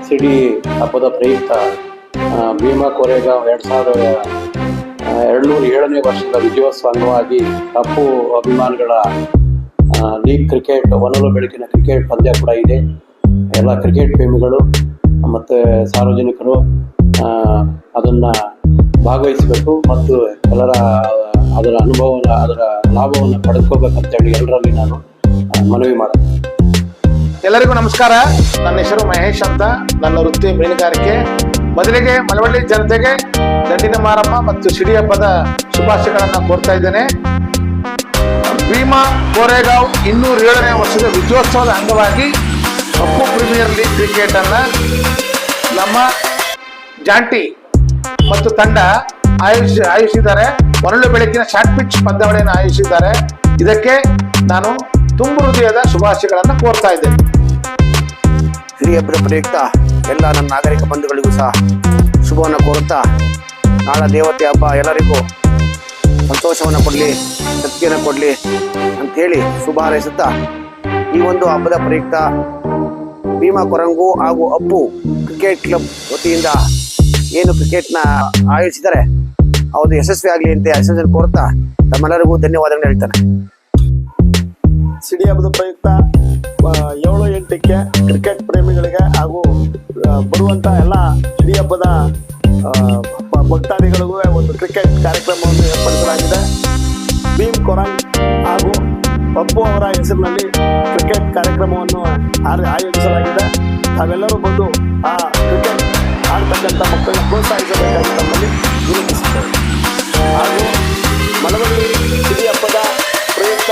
ಸಿಡಿ ಹಬ್ಬದ ಪ್ರಯುಕ್ತ ಭೀಮಾ ಕೋರೆಗಾಂವ್ 2207ನೇ ವರ್ಷದ ವಿಜಯೋತ್ಸವ ಅಂಗವಾಗಿ ಅಪ್ಪು ಅಭಿಮಾನಿಗಳ ಲೀಗ್ ಕ್ರಿಕೆಟ್ ಹೊನಲು ಬೆಳಕಿನ ಕ್ರಿಕೆಟ್ ಪಂದ್ಯ ಕೂಡ ಇದೆ. ಎಲ್ಲ ಕ್ರಿಕೆಟ್ ಪ್ರೇಮಿಗಳು ಮತ್ತು ಸಾರ್ವಜನಿಕರು ಅದನ್ನು ಭಾಗವಹಿಸಬೇಕು ಮತ್ತು ಎಲ್ಲರ ಅದರ ಅನುಭವವನ್ನು ಅದರ ಲಾಭವನ್ನು ಪಡೆದುಕೋಬೇಕಂತೇಳಿ ಎಲ್ಲರಲ್ಲಿ ನಾನು ಮನವಿ ಮಾಡ್ತೀನಿ. ಎಲ್ಲರಿಗೂ ನಮಸ್ಕಾರ. ನನ್ನ ಹೆಸರು ಮಹೇಶ್ ಅಂತ. ನನ್ನ ವೃತ್ತಿ ಮೀನುಗಾರಿಕೆ. ಮೊದಲಿಗೆ ಮಳವಳ್ಳಿ ಜನತೆಗೆ ದಂಡಿನ ಮಾರಮ್ಮ ಮತ್ತು ಸಿಡಿ ಹಬ್ಬದ ಶುಭಾಶಯಗಳನ್ನು ಕೋರ್ತಾ ಇದ್ದೇನೆ. ಭೀಮಾ ಕೋರೆಗಾಂವ್ 207ನೇ ವರ್ಷದ ವಿಜಯೋತ್ಸವದ ಅಂಗವಾಗಿ ಅಪ್ಪು ಪ್ರೀಮಿಯರ್ ಲೀಗ್ ಕ್ರಿಕೆಟ್ ಅನ್ನ ನಮ್ಮ ಜಾಂಟಿ ಮತ್ತು ತಂಡ ಆಯೋಜಿಸಿದ್ದಾರೆ. ಹೊನಲು ಬೆಳಕಿನ ಶಾರ್ಟ್ ಪಿಚ್ ಪಂದ್ಯಾವಳಿಯನ್ನು ಆಯೋಜಿಸಿದ್ದಾರೆ. ಇದಕ್ಕೆ ನಾನು ತುಂಬು ಹೃದಯದ ಶುಭಾಶಯಗಳನ್ನು ಕೋರ್ತಾ ಇದ್ದೇನೆ. ಹಿರಿಯ ಹಬ್ಬದ ಪ್ರಯುಕ್ತ ಎಲ್ಲ ನನ್ನ ನಾಗರಿಕ ಬಂಧುಗಳಿಗೂ ಸಹ ಶುಭವನ್ನು ಕೋರುತ್ತಾ, ನಾಳ ದೇವತೆ ಹಬ್ಬ ಎಲ್ಲರಿಗೂ ಸಂತೋಷವನ್ನು ಕೊಡಲಿ, ಶಕ್ತಿಯನ್ನು ಕೊಡಲಿ ಅಂಥೇಳಿ ಶುಭ ಹಾರೈಸುತ್ತಾ, ಈ ಒಂದು ಹಬ್ಬದ ಪ್ರಯುಕ್ತ ಭೀಮಾ ಕೊರಂಗು ಹಾಗೂ ಅಪ್ಪು ಕ್ರಿಕೆಟ್ ಕ್ಲಬ್ ವತಿಯಿಂದ ಏನು ಕ್ರಿಕೆಟ್ನ ಆಯೋಜಿಸಿದ್ದಾರೆ ಅದು ಯಶಸ್ವಿ ಆಗಲಿ ಅಂತ ಯಶಸ್ವಿ ಕೋರುತ್ತಾ ತಮ್ಮೆಲ್ಲರಿಗೂ ಧನ್ಯವಾದಗಳನ್ನು ಹೇಳ್ತಾನೆ. ಸಿಡಿ ಹಬ್ಬದ ಪ್ರಯುಕ್ತ 7-8ಕ್ಕೆ ಕ್ರಿಕೆಟ್ ಪ್ರೇಮಿಗಳಿಗೆ ಹಾಗೂ ಬರುವಂತ ಎಲ್ಲ ಸಿಡಿ ಹಬ್ಬದ ಭಕ್ತಾದಿಗಳಿಗೂ ಒಂದು ಕ್ರಿಕೆಟ್ ಕಾರ್ಯಕ್ರಮವನ್ನು ಏರ್ಪಡಿಸಲಾಗಿದೆ. ಭೀಮ್ ಕೊರಂಗ್ ಹಾಗೂ ಅಪ್ಪು ಅವರ ಹೆಸರಿನಲ್ಲಿ ಕ್ರಿಕೆಟ್ ಕಾರ್ಯಕ್ರಮವನ್ನು ಆಯೋಜಿಸಲಾಗಿದೆ. ತಾವೆಲ್ಲರೂ ಬಂದು ಆ ಕ್ರಿಕೆಟ್ ಆಡ್ತಕ್ಕಂಥ ಮಕ್ಕಳನ್ನ ಪ್ರೋತ್ಸಾಹಿಸಬೇಕಾಗಿ ತಮ್ಮಲ್ಲಿ ವಿನಂತಿಸುತ್ತೇವೆ. ಹಾಗೂ ಮಳವಳ್ಳಿ ಸಿಡಿ ಹಬ್ಬದ ಪ್ರಯುಕ್ತ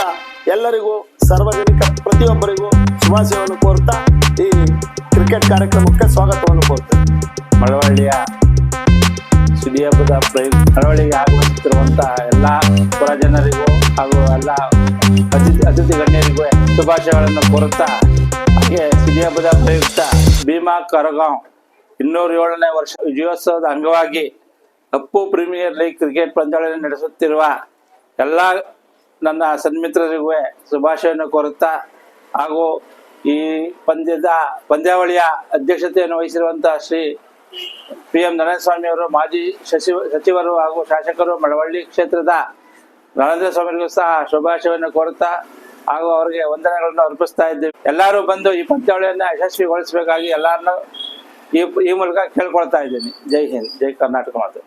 ಎಲ್ಲರಿಗೂ ಸಾರ್ವಜನಿಕ ಪ್ರತಿಯೊಬ್ಬರಿಗೂ ಶುಭಾಶಯವನ್ನು ಕೋರುತ್ತಾ ಈ ಕ್ರಿಕೆಟ್ ಕಾರ್ಯಕ್ರಮಕ್ಕೆ ಸ್ವಾಗತವನ್ನು ಕೋರುತ್ತೇವೆ. ಮಳವಳ್ಳಿಯ ಸಿಡಿ ಹಬ್ಬದ ಪ್ರಯುಕ್ತ ಮಳವಳ್ಳಿಗೆ ಆಗಮಿಸುತ್ತಿರುವಂತಹ ಎಲ್ಲ ಪುರ ಜನರಿಗೂ ಹಾಗೂ ಎಲ್ಲ ಅತಿಥಿ ಗಣ್ಯರಿಗೂ ಶುಭಾಶಯಗಳನ್ನು ಕೋರುತ್ತಾ, ಹಾಗೆ ಸಿಡಿ ಹಬ್ಬದ ಪ್ರಯುಕ್ತ ಭೀಮಾ ಕೋರೆಗಾಂವ್ 207ನೇ ವರ್ಷ ವಿಜಯೋತ್ಸವದ ಅಂಗವಾಗಿ ಅಪ್ಪು ಪ್ರೀಮಿಯರ್ ಲೀಗ್ ಕ್ರಿಕೆಟ್ ಪಂದ್ಯಾವಳಿಯನ್ನು ನಡೆಸುತ್ತಿರುವ ಎಲ್ಲ ನನ್ನ ಸನ್ಮಿತ್ರರಿಗೂ ಶುಭಾಶಯವನ್ನು ಕೋರುತ್ತಾ, ಹಾಗೂ ಈ ಪಂದ್ಯಾವಳಿಯ ಅಧ್ಯಕ್ಷತೆಯನ್ನು ವಹಿಸಿರುವಂತಹ ಶ್ರೀ PM ನರೇಂದ್ರ ಸ್ವಾಮಿ ಅವರು, ಮಾಜಿ ಸಚಿವರು ಹಾಗೂ ಶಾಸಕರು, ಮಳವಳ್ಳಿ ಕ್ಷೇತ್ರದ ನರೇಂದ್ರ ಸ್ವಾಮಿಗೂ ಸಹ ಶುಭಾಶಯವನ್ನು ಕೋರುತ್ತಾ ಹಾಗೂ ಅವರಿಗೆ ವಂದನೆಗಳನ್ನು ಅರ್ಪಿಸ್ತಾ ಇದ್ದೇವೆ. ಎಲ್ಲರೂ ಬಂದು ಈ ಪಂದ್ಯಾವಳಿಯನ್ನು ಯಶಸ್ವಿಗೊಳಿಸಬೇಕಾಗಿ ಎಲ್ಲರನ್ನೂ ಈ ಮೂಲಕ ಕೇಳ್ಕೊಳ್ತಾ ಇದ್ದೀನಿ. ಜೈ ಹಿಂದ್, ಜೈ ಕರ್ನಾಟಕ ಮಾತು.